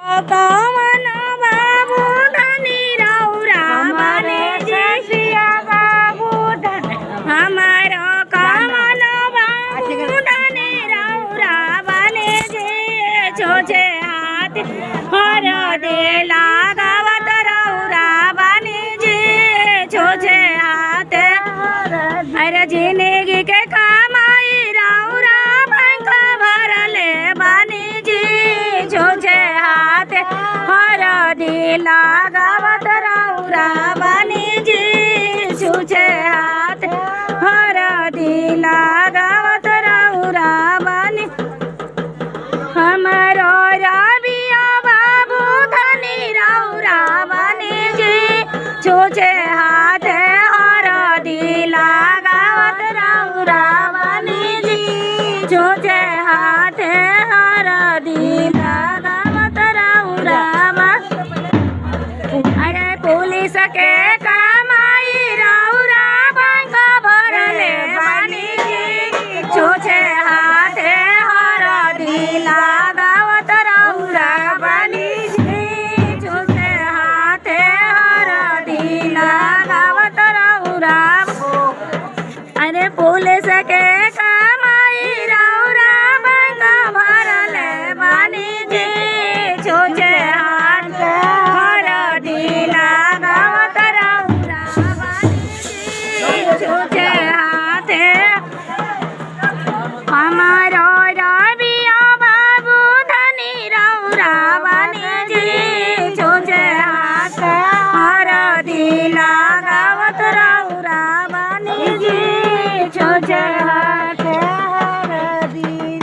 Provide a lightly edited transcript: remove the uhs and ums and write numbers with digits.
कमन बाबू धनी रौरा बने जैसिया बाबू धनी हमारो कमन बाबू धनी रौरा बने जे छोचे हाथ हर देला गावत रौरा बने जे छोचे हाथ अरे जिंदगी के कमाई रौरा बैंक भरले बने जी छोचे हाथ हर दिला गावत रौरा बने जी छोचे हाथ हर दिला गावत रौरा बने हमारो रबिया बाबू धनी रौरा बने जी छोचे हाथ हर दिला गावत रौरा बने जी छोचे हाथ हर दिला गावत रौरा अरे पुलिस के